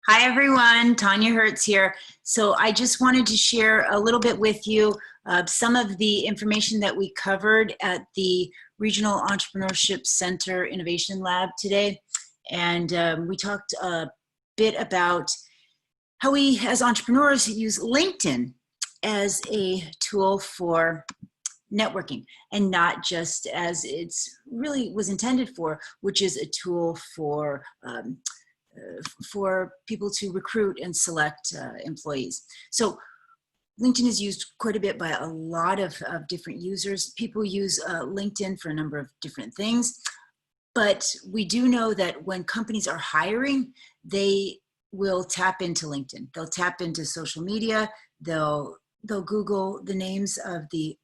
Hi everyone, Tanya Hertz here. So I just wanted to share a little bit with you some of the information that we covered at the Regional Entrepreneurship Center Innovation Lab today. And we talked a bit about how we as entrepreneurs use LinkedIn as a tool for networking, and not just as it's really was intended for, which is a tool for people to recruit and select employees. So LinkedIn is used quite a bit by a lot of different users. People use LinkedIn for a number of different things, but we do know that when companies are hiring, they will tap into LinkedIn. They'll tap into social media. They'll Google the names of the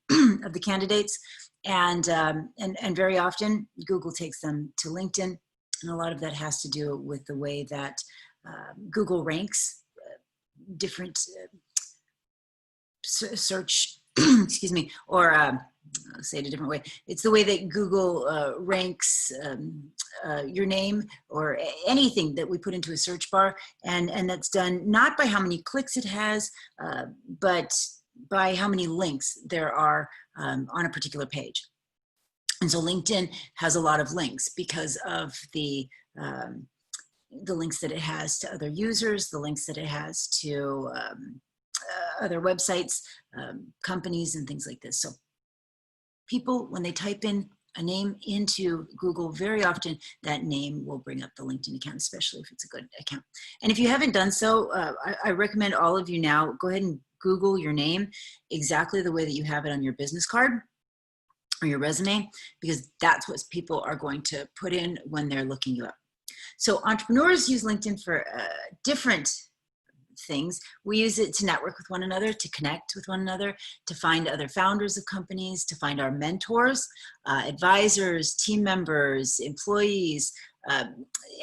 of the candidates, and very often Google takes them to LinkedIn. And a lot of that has to do with the way that Google ranks different search, excuse me, or I'll say it a different way. It's the way that Google ranks your name or anything that we put into a search bar. And that's done not by how many clicks it has, but by how many links there are on a particular page. And so LinkedIn has a lot of links because of the links that it has to other users, the links that it has to other websites, companies, and things like this. So people, when they type in a name into Google, very often that name will bring up the LinkedIn account, especially if it's a good account. And if you haven't done so, I recommend all of you now go ahead and Google your name exactly the way that you have it on your business card or your resume, because that's what people are going to put in when they're looking you up. So entrepreneurs use LinkedIn for different things. We use it to network with one another, to connect with one another, to find other founders of companies, to find our mentors, advisors, team members, employees,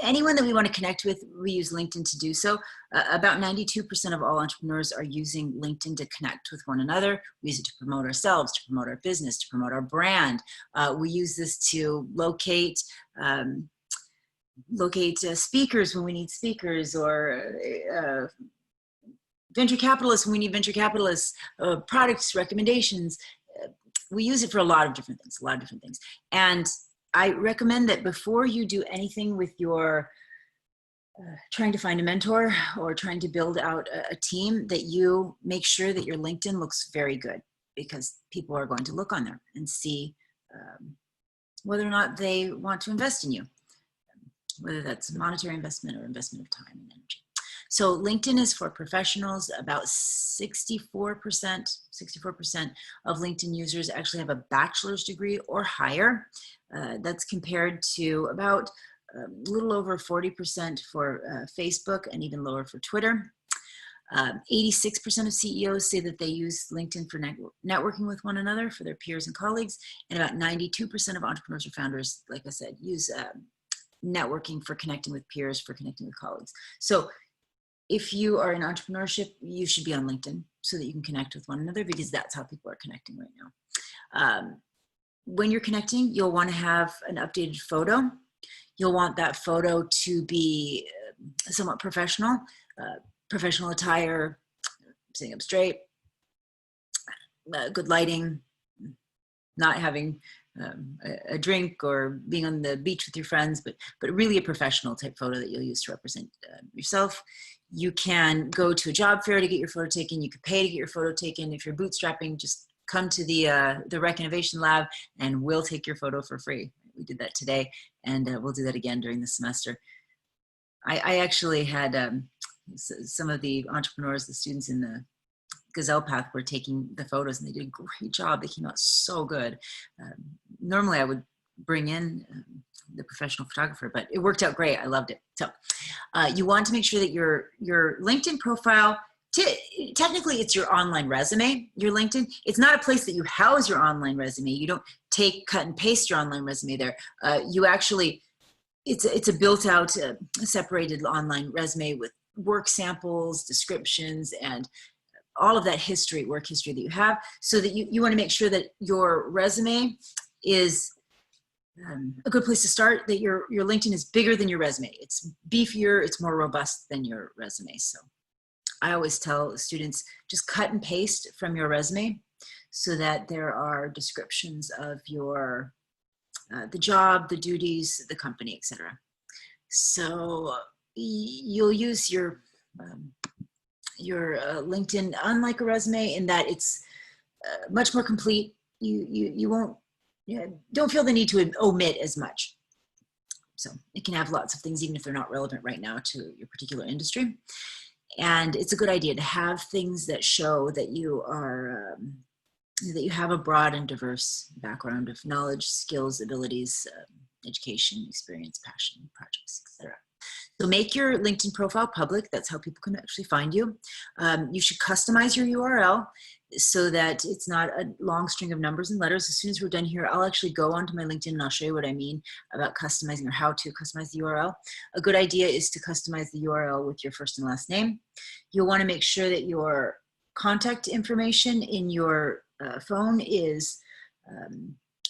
anyone that we want to connect with. We use LinkedIn to do so. About 92% of all entrepreneurs are using LinkedIn to connect with one another. We use it to promote ourselves, to promote our business, to promote our brand. We use this to locate speakers when we need speakers, or venture capitalists when we need venture capitalists, products recommendations. We use it for a lot of different things, And I recommend that before you do anything with your trying to find a mentor or trying to build out a team, that you make sure that your LinkedIn looks very good, because people are going to look on there and see whether or not they want to invest in you, whether that's monetary investment or investment of time and energy. So LinkedIn is for professionals. About 64% of LinkedIn users actually have a bachelor's degree or higher. That's compared to about a little over 40% for Facebook, and even lower for Twitter. 86% of CEOs say that they use LinkedIn for networking with one another, for their peers and colleagues. And about 92% of entrepreneurs or founders, like I said, use networking for connecting with peers, for connecting with colleagues. So if you are in entrepreneurship, you should be on LinkedIn so that you can connect with one another, because that's how people are connecting right now. When you're connecting, you'll want to have an updated photo. You'll want that photo to be somewhat professional, professional attire, sitting up straight, good lighting, not having a drink or being on the beach with your friends, but really a professional type photo that you'll use to represent yourself. You can go to a job fair to get your photo taken. You could pay to get your photo taken. If you're bootstrapping, just come to the Rec Innovation Lab and we'll take your photo for free. We did that today, and we'll do that again during the semester. I actually had some of the entrepreneurs, the students in the Gazelle Path, were taking the photos, and they did a great job. They came out so good. Normally I would bring in the professional photographer, but it worked out great. I loved it. So you want to make sure that your LinkedIn profile, technically it's your online resume. Your LinkedIn, it's not a place that you house your online resume. You don't cut and paste your online resume there. You actually, it's a built out, separated online resume with work samples, descriptions, and all of that work history that you have, so that you want to make sure that your resume is a good place to start, that your LinkedIn is bigger than your resume. It's beefier, it's more robust than your resume. So I always tell students, just cut and paste from your resume so that there are descriptions of your, the job, the duties, the company, etc. So you'll use your LinkedIn, unlike a resume, in that it's much more complete. You won't, don't feel the need to omit as much. So it can have lots of things, even if they're not relevant right now to your particular industry. And it's a good idea to have things that show that you are, that you have a broad and diverse background of knowledge, skills, abilities, education, experience, passion, projects, etc. So make your LinkedIn profile public. That's how people can actually find you. You should customize your URL so that it's not a long string of numbers and letters. As soon as we're done here, I'll actually go onto my LinkedIn and I'll show you what I mean about customizing, or how to customize the URL. A good idea is to customize the URL with your first and last name. You'll want to make sure that your contact information in your phone is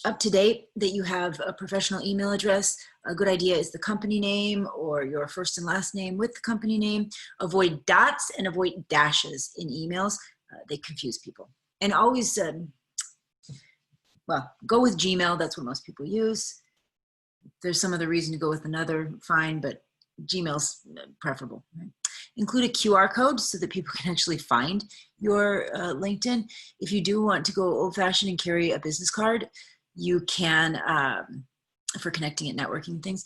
up to date, that you have a professional email address. A good idea is the company name or your first and last name with the company name. Avoid dots and avoid dashes in emails. They confuse people. And always, well, go with Gmail. That's what most people use. If there's some other reason to go with another, fine, but Gmail's preferable. Right? Include a QR code so that people can actually find your LinkedIn. If you do want to go old-fashioned and carry a business card, you can, for connecting at networking things,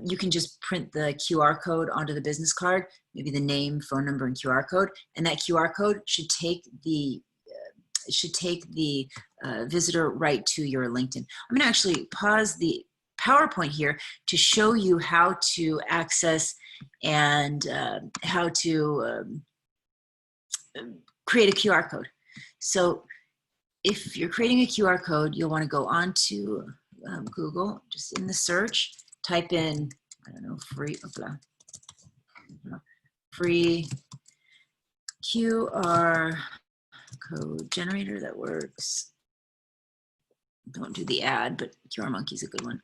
you can just print the QR code onto the business card, maybe the name, phone number, and QR code, and that QR code should take the visitor right to your LinkedIn. I'm going to actually pause the PowerPoint here to show you how to access and how to create a QR code. So if you're creating a QR code, you'll want to go on to Google, just in the search, type in, I don't know, free QR code generator. That works. Don't do the ad, but QR Monkey's a good one.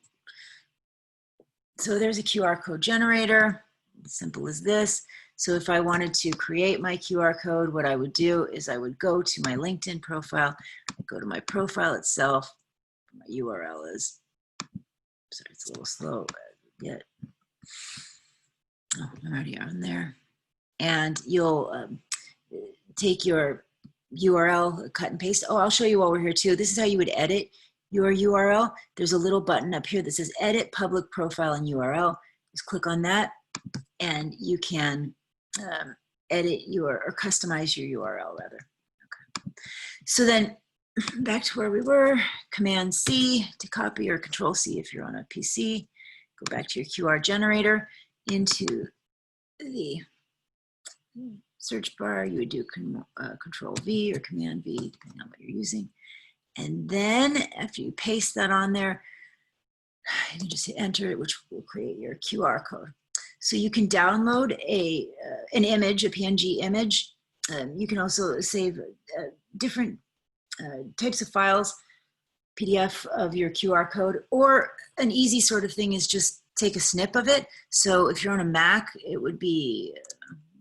So there's a QR code generator, simple as this. So if I wanted to create my QR code, what I would do is I would go to my LinkedIn profile, I'd go to my profile itself, my URL is, sorry, it's a little slow yet. Oh, I'm already on there. And you'll take your URL, cut and paste. Oh, I'll show you while we're here too. This is how you would edit your URL. There's a little button up here that says edit public profile and URL. Just click on that and you can edit your, or customize your URL rather. Okay. So then back to where we were, Command C to copy, or Control C if you're on a PC. Go back to your QR generator, into the search bar. You would do Control V or Command V, depending on what you're using. And then after you paste that on there, you can just hit enter, which will create your QR code. So you can download an image, a PNG image. You can also save different types of files, PDF of your QR code, or an easy sort of thing is just take a snip of it. So if you're on a Mac, it would be,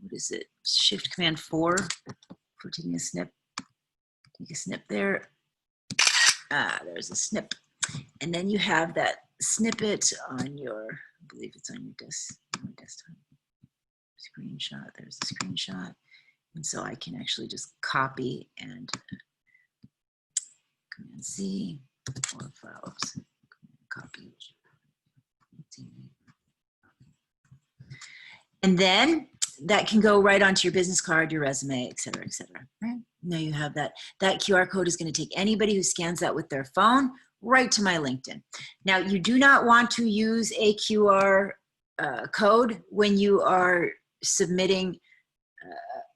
what is it? Shift Command 4 for taking a snip. Take a snip there. There's a snip. And then you have that snippet on your, I believe it's on your desktop. Screenshot, there's the screenshot. And so I can actually just copy and Command C, or files, copy. And then that can go right onto your business card, your resume, et cetera, right? Now you have that. That QR code is going to take anybody who scans that with their phone right to my LinkedIn. Now, you do not want to use a QR code when you are submitting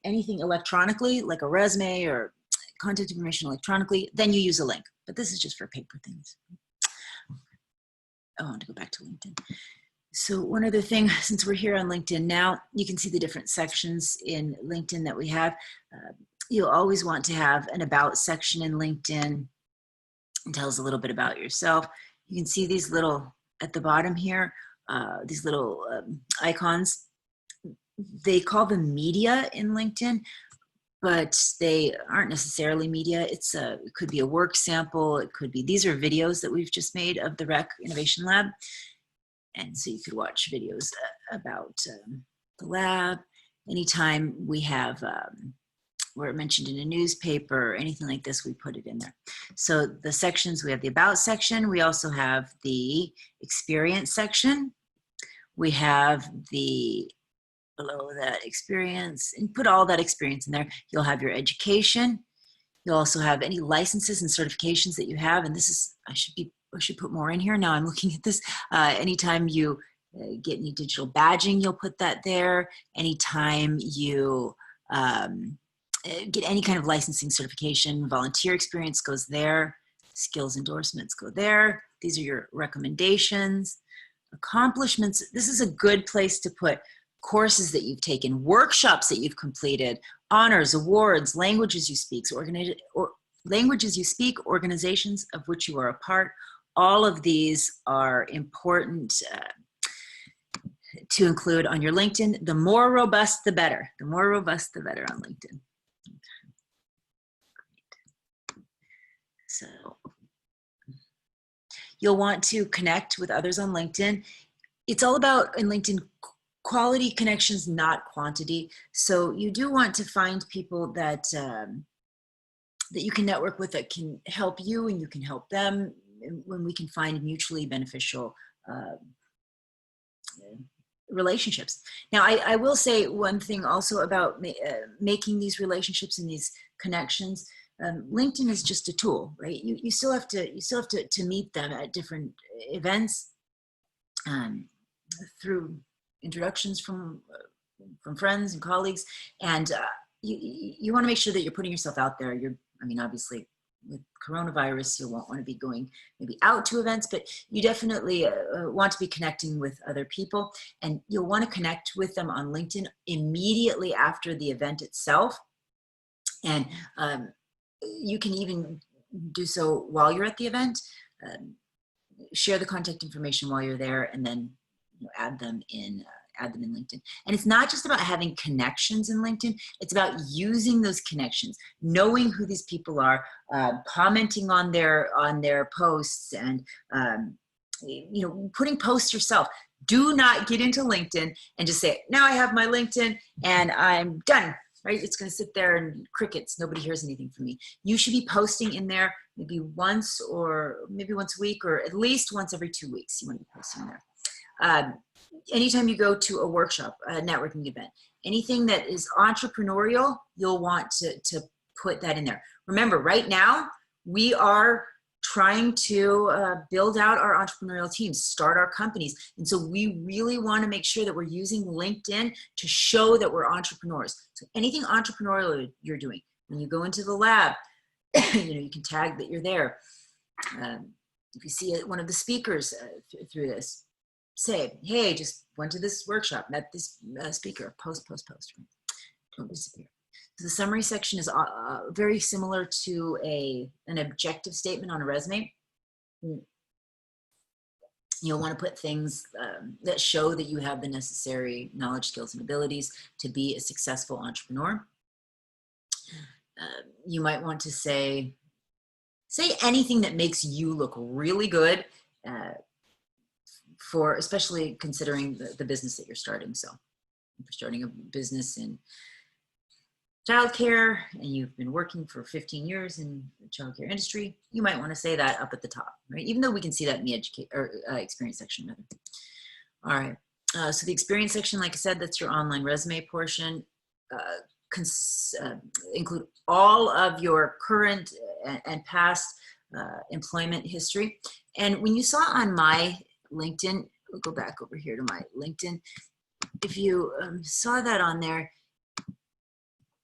anything electronically, like a resume or contact information electronically. Then you use a link. But this is just for paper things. I want to go back to LinkedIn. So one other thing, since we're here on LinkedIn now, you can see the different sections in LinkedIn that we have. You'll always want to have an about section in LinkedIn. It tells a little bit about yourself. You can see these little, at the bottom here, these little icons. They call them media in LinkedIn, but they aren't necessarily media. It could be a work sample. It could be, these are videos that we've just made of the Rec Innovation Lab. And so you could watch videos about the lab. Anytime we have, we're mentioned in a newspaper or anything like this, we put it in there. So the sections, we have the About section. We also have the Experience section. We have the, below that, Experience, and put all that experience in there. You'll have your education. You'll also have any licenses and certifications that you have. And this is, I should put more in here. Now I'm looking at this. Anytime you get any digital badging, you'll put that there. Anytime you get any kind of licensing certification, volunteer experience goes there. Skills endorsements go there. These are your recommendations. Accomplishments, this is a good place to put courses that you've taken, workshops that you've completed, honors, awards, languages you speak, organizations of which you are a part. All of these are important to include on your LinkedIn. The more robust, the better. The more robust, the better on LinkedIn. So you'll want to connect with others on LinkedIn. It's all about, in LinkedIn, quality connections, not quantity. So you do want to find people that that you can network with, that can help you and you can help them, when we can find mutually beneficial relationships. Now, I will say one thing also about making these relationships and these connections. LinkedIn is just a tool, right? You still have to meet them at different events, through introductions from friends and colleagues, and you want to make sure that you're putting yourself out there. I mean, obviously, with coronavirus, you won't want to be going maybe out to events, but you definitely want to be connecting with other people, and you'll want to connect with them on LinkedIn immediately after the event itself. And you can even do so while you're at the event. Share the contact information while you're there, and then add them in LinkedIn. And it's not just about having connections in LinkedIn. It's about using those connections, knowing who these people are, commenting on their posts, and putting posts yourself. Do not get into LinkedIn and just say, now I have my LinkedIn and I'm done. Right? It's going to sit there and crickets. Nobody hears anything from me. You should be posting in there maybe once a week, or at least once every 2 weeks. You want to be posting there. Anytime you go to a workshop, a networking event, anything that is entrepreneurial, you'll want to put that in there. Remember, right now, we are trying to build out our entrepreneurial teams, start our companies. And so we really want to make sure that we're using LinkedIn to show that we're entrepreneurs. So anything entrepreneurial you're doing, when you go into the lab, you can tag that you're there. If you see one of the speakers through this, say, hey, just went to this workshop, met this speaker, post. Don't disappear. So the summary section is very similar to an objective statement on a resume. You'll want to put things that show that you have the necessary knowledge, skills, and abilities to be a successful entrepreneur. You might want to say anything that makes you look really good, especially considering the business that you're starting. So if you're starting a business in childcare and you've been working for 15 years in the childcare industry, you might want to say that up at the top, right? Even though we can see that in the experience section. Rather. All right. So the experience section, like I said, that's your online resume portion. Include all of your current and past employment history. And when you saw on my LinkedIn, we'll go back over here to my LinkedIn. If you saw that on there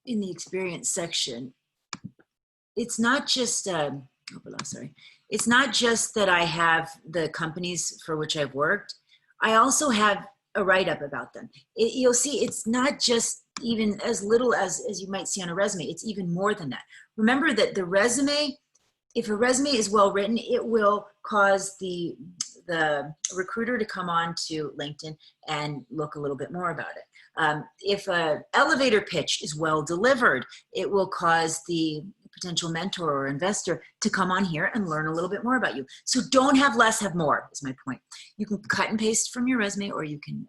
in the experience section, it's not just, it's not just that I have the companies for which I've worked. I also have a write-up about them. You'll see it's not just even as little as you might see on a resume. It's even more than that. Remember that the resume if a resume is well written, it will cause the recruiter to come on to LinkedIn and look a little bit more about it. If an elevator pitch is well delivered, it will cause the potential mentor or investor to come on here and learn a little bit more about you. So don't have less, have more, is my point. You can cut and paste from your resume, or you can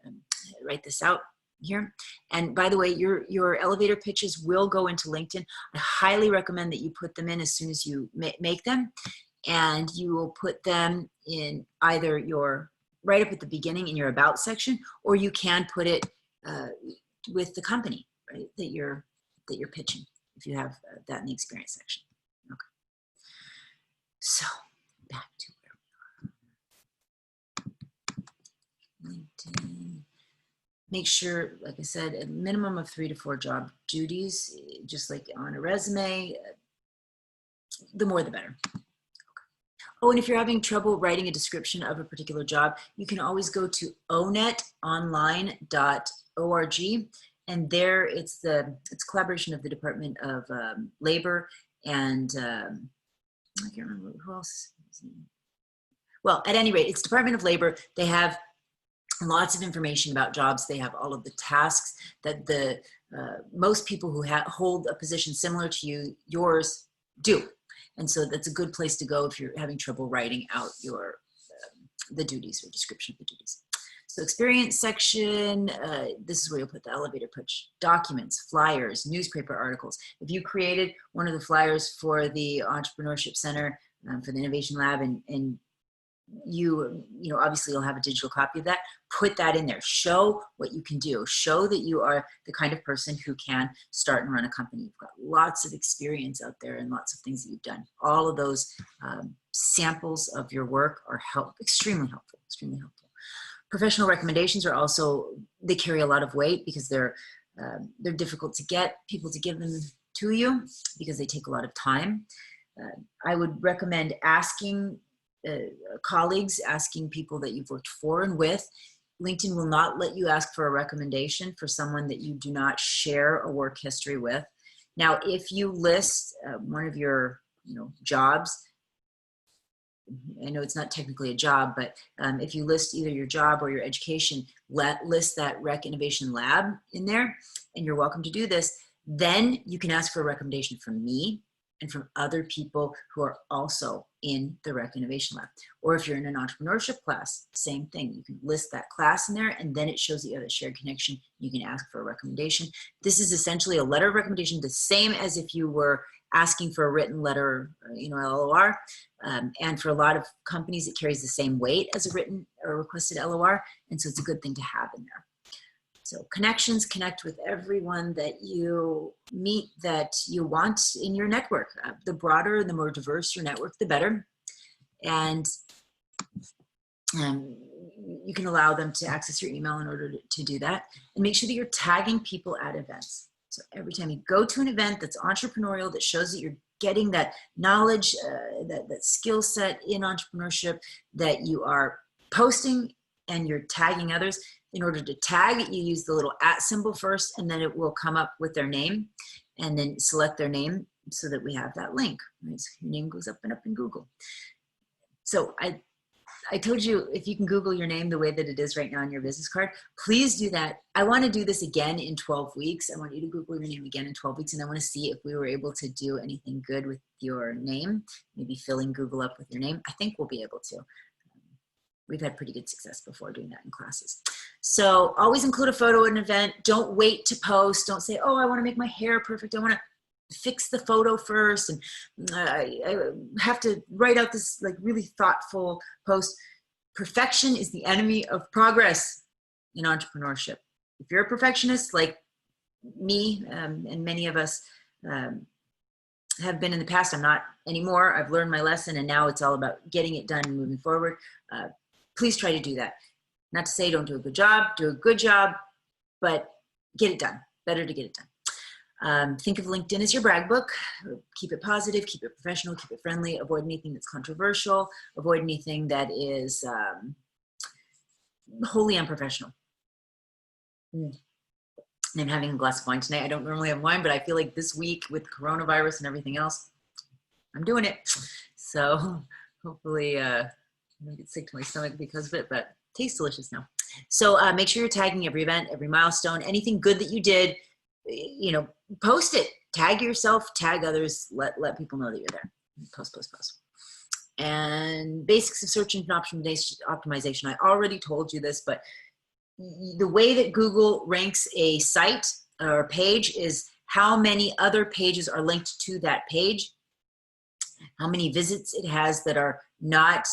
write this out here. And by the way, your elevator pitches will go into LinkedIn. I highly recommend that you put them in as soon as you make them, and you will put them in either your right up at the beginning in your about section, or you can put it with the company, right, that you're pitching, if you have that in the experience section. Okay. So back to where we are. LinkedIn. Make sure, like I said, a minimum of 3 to 4 job duties, just like on a resume. The more, the better. Okay. Oh, and if you're having trouble writing a description of a particular job, you can always go to onetonline.org, and there it's collaboration of the Department of Labor and I can't remember who else. Well, at any rate, it's Department of Labor. They have lots of information about jobs. They have all of the tasks that the most people who hold a position similar to yours do. And so that's a good place to go if you're having trouble writing out your the duties or description of the duties. So experience section, this is where you'll put the elevator pitch, documents, flyers, newspaper articles. If you created one of the flyers for the Entrepreneurship Center, for the Innovation Lab, and you know, obviously you'll have a digital copy of that, put that in there. Show what you can do. Show that you are the kind of person who can start and run a company. You've got lots of experience out there and lots of things that you've done. All of those samples of your work are extremely helpful, extremely helpful. Professional recommendations are also, they carry a lot of weight because they're difficult to get people to give them to you because they take a lot of time. I would recommend asking colleagues, asking people that you've worked for and with. LinkedIn will not let you ask for a recommendation for someone that you do not share a work history with. Now, if you list one of your jobs, I know it's not technically a job, but if you list either your job or your education, list that Rec Innovation Lab in there, and you're welcome to do this, then you can ask for a recommendation from me and from other people who are also in the Rec Innovation Lab. Or if you're in an entrepreneurship class, same thing. You can list that class in there, and then it shows that you have a shared connection. You can ask for a recommendation. This is essentially a letter of recommendation, the same as if you were asking for a written letter, LOR. And for a lot of companies, it carries the same weight as a written or requested LOR. And so it's a good thing to have in there. So connections, connect with everyone that you meet that you want in your network. The broader, the more diverse your network, the better. And you can allow them to access your email in order to do that. And make sure that you're tagging people at events. So every time you go to an event that's entrepreneurial, that shows that you're getting that knowledge, that skill set in entrepreneurship, that you are posting and you're tagging others. In order to tag, you use the little @ symbol first, and then it will come up with their name, and then select their name so that we have that link. Right? So your name goes up and up in Google. So I told you, if you can Google your name the way that it is right now on your business card, please do that. I want to do this again in 12 weeks. I want you to Google your name again in 12 weeks, and I want to see if we were able to do anything good with your name, maybe filling Google up with your name. I think we'll be able to. We've had pretty good success before doing that in classes. So always include a photo at an event. Don't wait to post. Don't say, oh, I want to make my hair perfect. I want to fix the photo first. And I have to write out this like really thoughtful post. Perfection is the enemy of progress in entrepreneurship. If you're a perfectionist like me and many of us have been in the past, I'm not anymore. I've learned my lesson, and now it's all about getting it done and moving forward. Please try to do that. Not to say don't do a good job, do a good job, but get it done. Better to get it done. Think of LinkedIn as your brag book. Keep it positive, keep it professional, keep it friendly. Avoid anything that's controversial. Avoid anything that is wholly unprofessional. I'm having a glass of wine tonight. I don't normally have wine, but I feel like this week with coronavirus and everything else, I'm doing it. So hopefully I don't get sick to my stomach because of it, but tastes delicious now. So make sure you're tagging every event, every milestone, anything good that you did, you know, post it, tag yourself, tag others, let people know that you're there. Post. And basics of search engine optimization. I already told you this, but the way that Google ranks a site or a page is how many other pages are linked to that page, how many visits it has that are not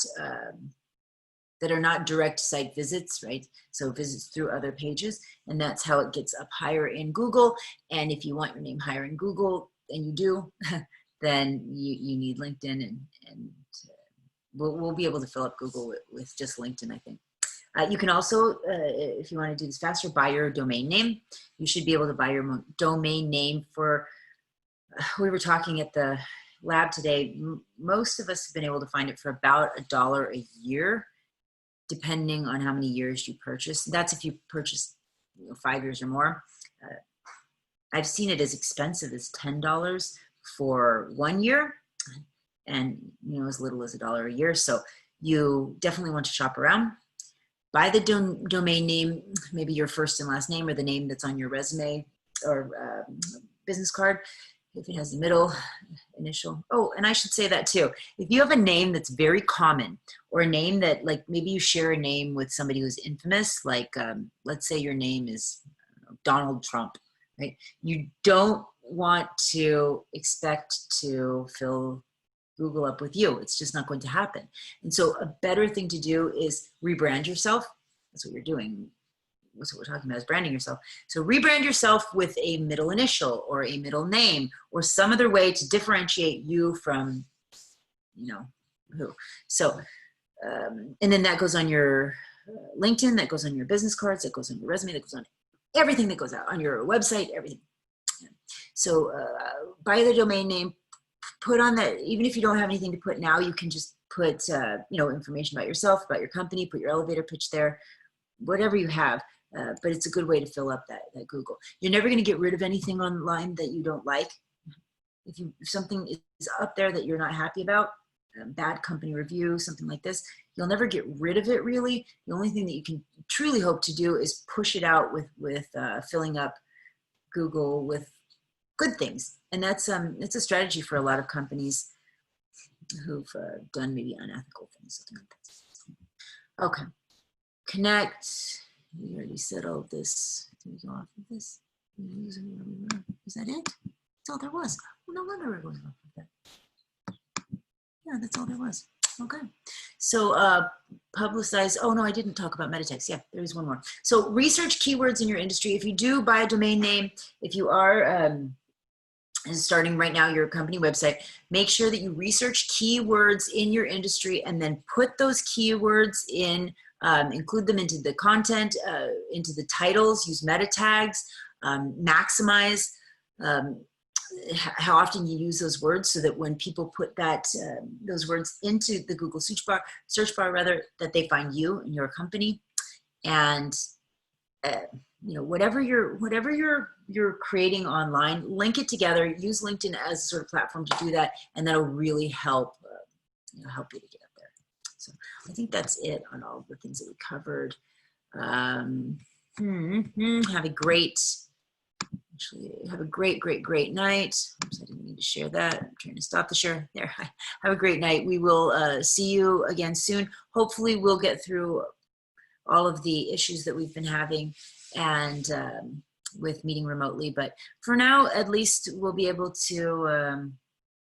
direct site visits, right? So visits through other pages, and that's how it gets up higher in Google. And if you want your name higher in Google, and you do, then you need LinkedIn, and we'll be able to fill up Google with just LinkedIn, I think. You can also, if you want to do this faster, buy your domain name. You should be able to buy your domain name for, we were talking at the lab today, most of us have been able to find it for about $1 a year, depending on how many years you purchase. That's if you purchase 5 years or more. I've seen it as expensive as $10 for 1 year, and as little as $1 a year. So you definitely want to shop around. Buy the domain name, maybe your first and last name, or the name that's on your resume or business card, if it has the middle initial. Oh, and I should say that too. If you have a name that's very common, or a name that, like, maybe you share a name with somebody who's infamous, like let's say your name is Donald Trump, right? You don't want to expect to fill Google up with you. It's just not going to happen. And so a better thing to do is rebrand yourself. That's what you're doing. That's what we're talking about, is branding yourself. So rebrand yourself with a middle initial or a middle name or some other way to differentiate you from, who. So, and then that goes on your LinkedIn, that goes on your business cards, that goes on your resume, that goes on everything that goes out on your website, everything. So buy the domain name, put on that, even if you don't have anything to put now, you can just put, information about yourself, about your company, put your elevator pitch there, whatever you have. But it's a good way to fill up that Google. You're never going to get rid of anything online that you don't like. If something is up there that you're not happy about, a bad company review, something like this, you'll never get rid of it really. The only thing that you can truly hope to do is push it out with filling up Google with good things. And that's it's a strategy for a lot of companies who've done maybe unethical things, something like that. Okay, connect. We already said all of this. Did we go off of this? Is that it? That's all there was. Well, no wonder we're going off of that. Yeah, that's all there was. Okay. So publicize. Oh, no, I didn't talk about meta-text. Yeah, there's one more. So research keywords in your industry. If you do buy a domain name, if you are starting right now your company website, make sure that you research keywords in your industry and then put those keywords in, include them into the content, into the titles, use meta tags, maximize how often you use those words, so that when people put those words into the Google search bar rather, that they find you and your company. And whatever you're creating online, link it together. Use LinkedIn as a sort of platform to do that, and that'll really help help you to get up there. So I think that's it on all of the things that we covered. Have a great night. Oops, I didn't need to share that. I'm trying to stop the share. There. Have a great night. We will see you again soon. Hopefully we'll get through all of the issues that we've been having and with meeting remotely. But for now, at least we'll be able to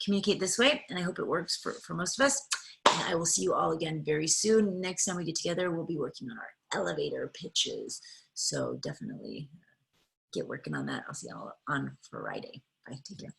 communicate this way. And I hope it works for most of us. And I will see you all again very soon. Next time we get together, we'll be working on our elevator pitches. So definitely get working on that. I'll see you all on Friday. Bye. Take care.